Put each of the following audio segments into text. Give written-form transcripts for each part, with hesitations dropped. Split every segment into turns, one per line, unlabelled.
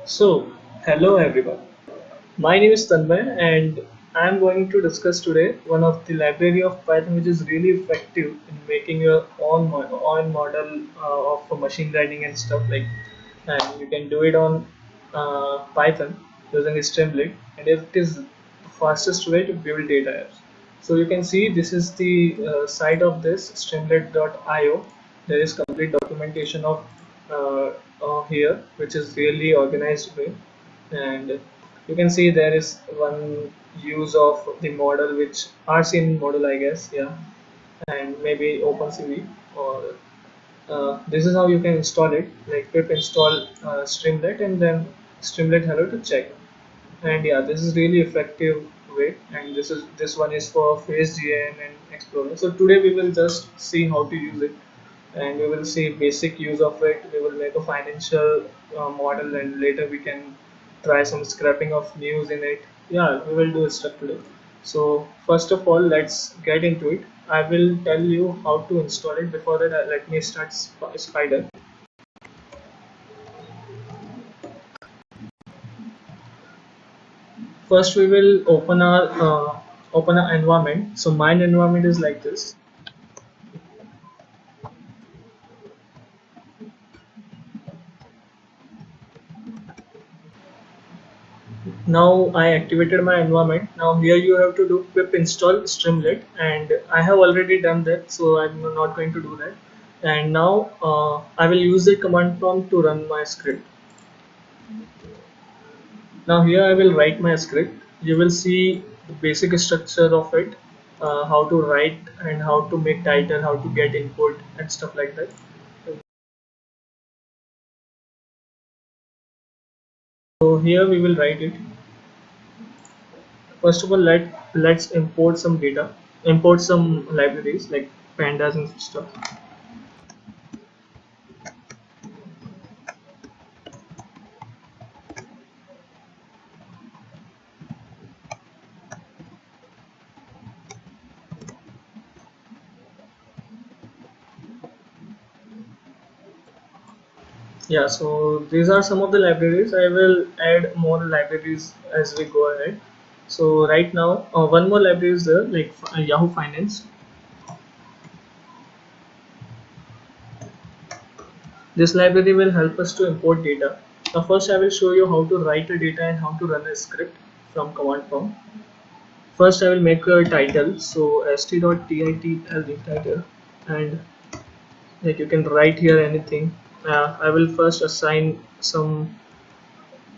So, hello everyone. My name is Tanmay and I am going to discuss today one of the library of Python which is really effective in making your own model of machine learning and stuff like, and you can do it on Python using Streamlit, and it is the fastest way to build data apps. So you can see this is the site of this streamlit.io. There is complete documentation here, which is really organized way, and you can see there is one use of the model which RCN model, I guess, yeah, and maybe OpenCV, or this is how you can install it, like pip install Streamlit and then Streamlit hello to check. And yeah, this is really effective way, and this one is for FaceGN and Explorer. So today we will just see how to use it, and we will see basic use of it. We will make a financial model, and later we can try some scraping of news in it. Yeah, we will do stuff today. So first of all, let's get into it. I will tell you how to install it. Before that, let me start Spider. First, we will open our environment. So mine environment is like this. Now I activated my environment. Now here you have to do pip install Streamlit, and I have already done that, so I'm not going to do that. And now I will use the command prompt to run my script. Now here I will write my script. You will see the basic structure of it, how to write and how to make title, how to get input and stuff like that. So here we will write it. First of all, let's import some data, import some libraries like pandas and stuff. Yeah, so these are some of the libraries. I will add more libraries as we go ahead. So right now, one more library is there, like Yahoo Finance. This library will help us to import data. Now first I will show you how to write a data and how to run a script from command prompt. First I will make a title, so st.title title, and like you can write here anything. I will first assign some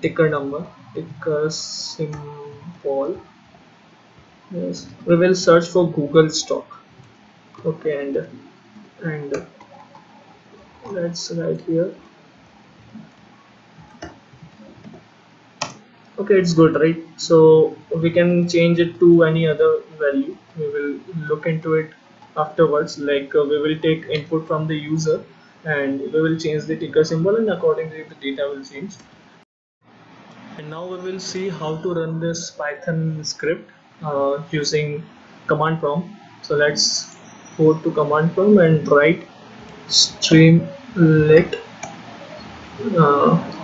ticker number, ticker symbol. Yes, we will search for Google stock. Okay, and let's write here. Okay, it's good, right? So we can change it to any other value. We will look into it afterwards. Like we will take input from the user, and we will change the ticker symbol, and accordingly the data will change. And now we will see how to run this Python script using command prompt. So let's go to command prompt and write streamlit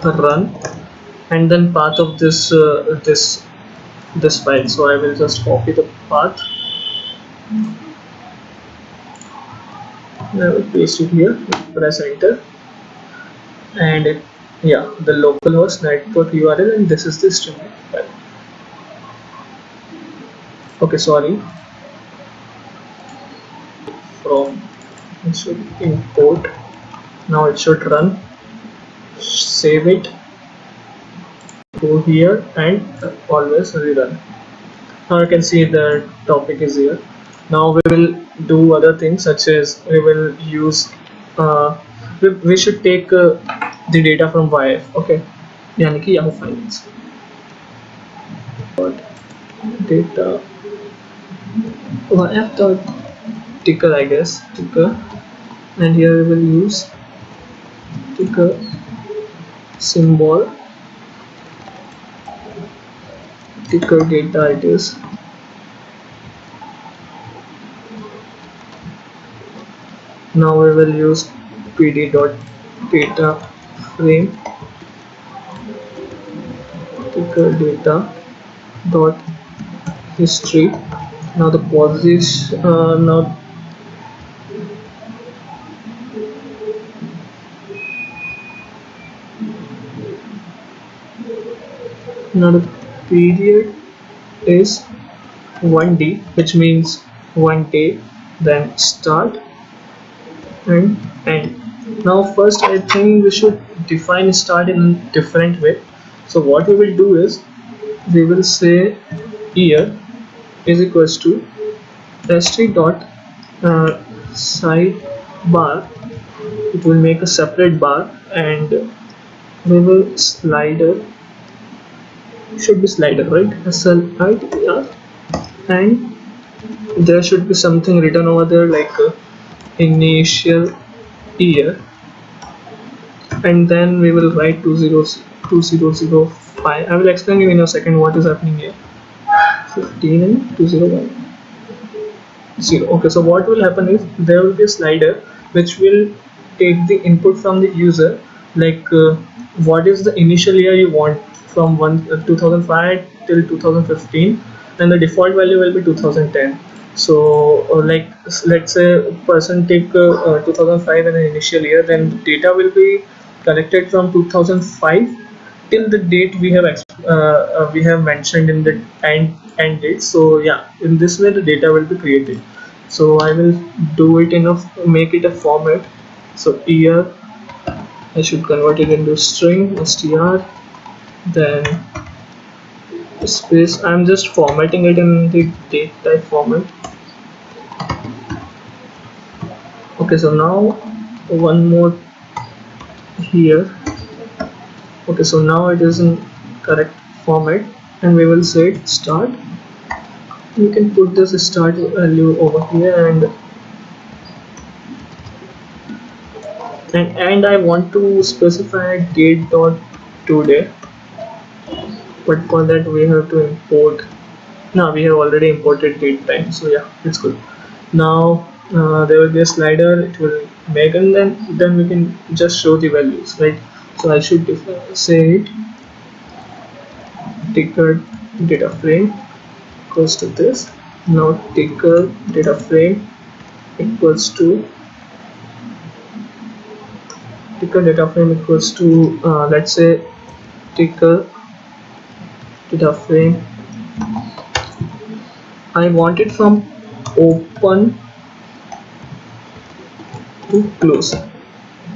run, and then path of this file. So I will just copy the path and I will paste it here. Press enter, and yeah, the localhost network URL, and this is the streamlit file. Okay, sorry, from it should import. Now it should run. Save it, go here, and always rerun. Now you can see the topic is here. Now we will do other things, such as we will use we should take the data from YF. Okay, yani ki Yahoo Finance. But data YF dot ticker, I guess, ticker, and here we will use ticker symbol, ticker data it is. Now we will use pd dot data frame, ticker data dot history. Now the position now the period is 1D, which means 1 day, then start and end. Now first I think we should define start in a different way. So what we will do is we will say year is equals to st dot sidebar. It will make a separate bar, and we will slider, should be slider, right? SLIDR, and there should be something written over there like initial year, and then we will write 2005. I will explain you in a second what is happening here. 15 and 201. 0. Okay, so what will happen is there will be a slider which will take the input from the user, like what is the initial year you want from 2005 till 2015, and the default value will be 2010. So like let's say a person take 2005 as an initial year, then data will be collected from 2005 till the date we have mentioned in the end date. So yeah, in this way the data will be created. So I will do it in a make it a format. So here I should convert it into string str, then space. I'm just formatting it in the date type format. Okay, so now one more here. Okay, so now it is in correct format, and we will say start. You can put this start value over here, and I want to specify date dot today, but for that we have to import. Now we have already imported date time, so yeah, it's good. Now there will be a slider, it will make, and then we can just show the values, right? So I should say it ticker data frame equals to this. Now ticker data frame equals to let's say ticker data frame, I want it from open to close.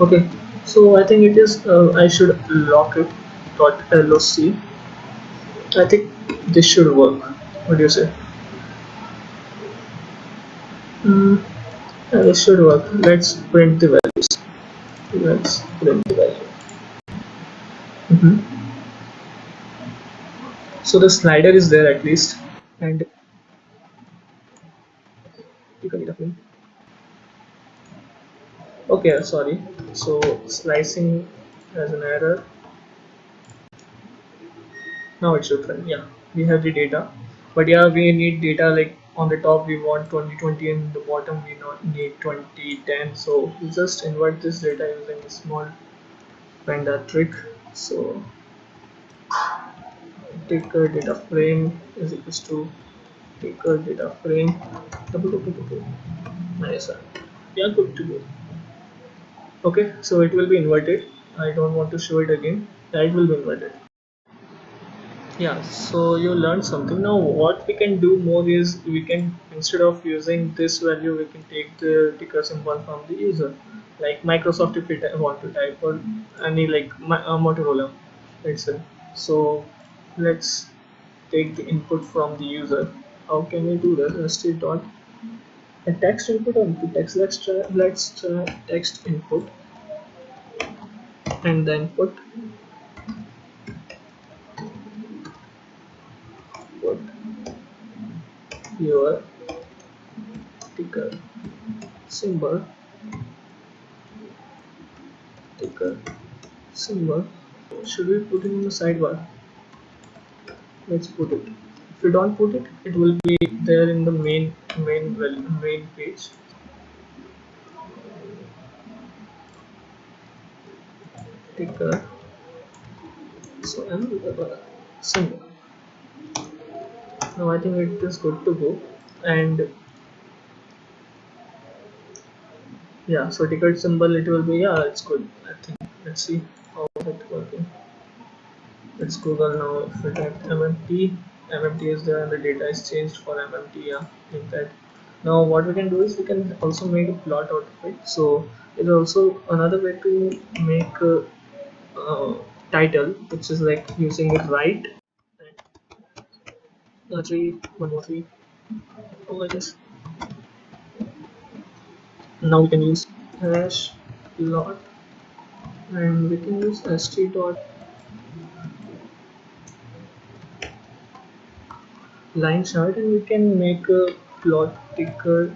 Okay, so I think it is I should lock it .loc. I think this should work. What do you say? Yeah, this should work. Let's print the values. Let's print the value. So the slider is there at least, and you can get a okay, sorry. So slicing has an error. Now it should run. Yeah, we have the data, but yeah, we need data like on the top we want 2020, and the bottom we not need 2010. So we just invert this data using a small panda trick. So ticker data frame is equals to ticker data frame double. Nice. Yeah, good to go. Okay, so it will be inverted. I don't want to show it again. Yeah, it will be inverted. Yeah, so you learned something. Now what we can do more is we can, instead of using this value, we can take the ticker symbol from the user, like Microsoft if you want to type, or any like Motorola itself. So let's take the input from the user. How can we do that? St dot a text input or input text. Let's try text input, and then put your ticker symbol, ticker symbol. Should we put it in the sidebar? Let's put it. If we don't put it, it will be there in the main page. Ticker. So symbol. Now I think it is good to go. And yeah, so ticket symbol, it will be, yeah, it's good, I think. Let's see how it's working. Let's Google now if it had MMT. MMT is there and the data is changed for MMT. Yeah, like that. Now what we can do is we can also make a plot out of it. So it's also another way to make a title, which is like using it right. Three, one more three. Oh, I guess. Now we can use hash plot and we can use st dot line chart and we can make a plot ticker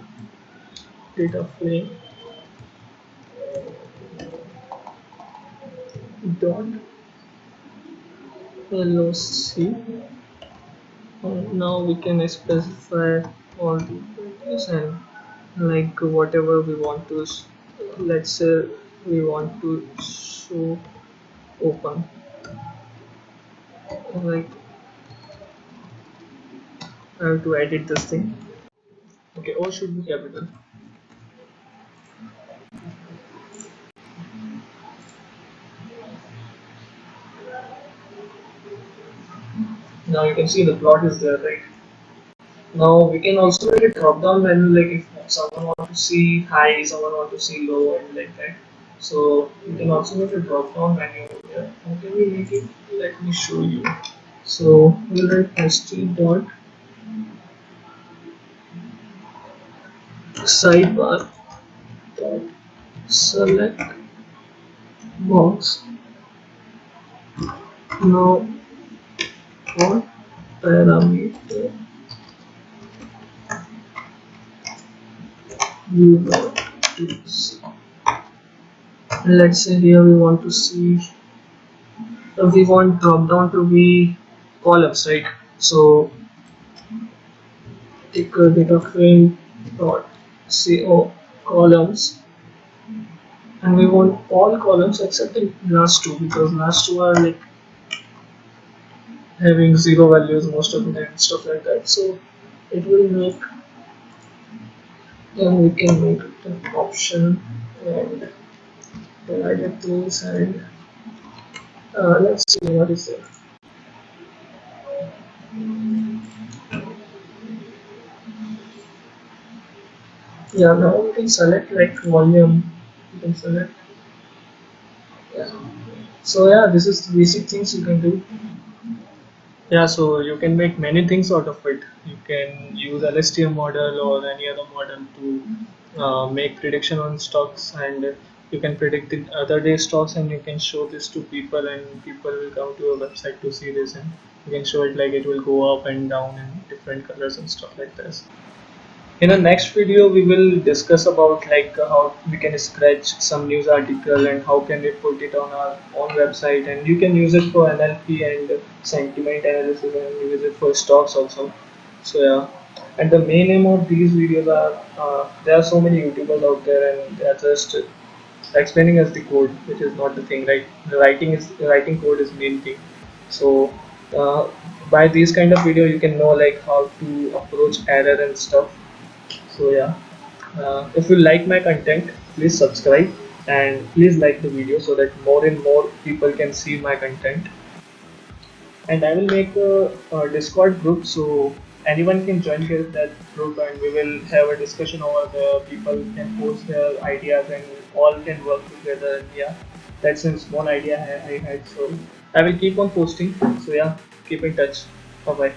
data frame dot loc. Now we can specify all the values and like whatever we want to let's say we want to show open, like I have to edit this thing. Okay, O should be capital. Now you can see the plot is there, right? Now we can also make a drop down menu, like if someone want to see high, someone want to see low, and like that. So you can also make a drop down menu here. How can we make it? Let me show you. So we'll write st dot sidebar dot select box. Now for parameter we want to see. Let's say here we want to see, we want drop down to be columns, right? So take a data frame dot co columns, and we want all columns except the last two, because last two are like having zero values most of the time, stuff like that. So it will make, then we can make it an option and provide a place and let's see what is there. Yeah, now we can select like volume. You can select. Yeah. So yeah, this is the basic things you can do. Yeah, so you can make many things out of it. You can use LSTM model or any other model to make prediction on stocks, and you can predict the other day stocks, and you can show this to people, and people will come to your website to see this, and you can show it like it will go up and down in different colors and stuff like this. In the next video, we will discuss about like how we can scratch some news article and how can we put it on our own website, and you can use it for NLP and sentiment analysis, and use it for stocks also. So yeah, and the main aim of these videos are there are so many YouTubers out there and they are just explaining us the code, which is not the thing, right? The writing code is main thing. So by these kind of video, you can know like how to approach error and stuff. So yeah, if you like my content, please subscribe and please like the video so that more and more people can see my content. And I will make a Discord group so anyone can join that group, and we will have a discussion over there. People can post their ideas and all can work together. And yeah, that's a small idea I had. So I will keep on posting. So yeah, keep in touch. Bye bye.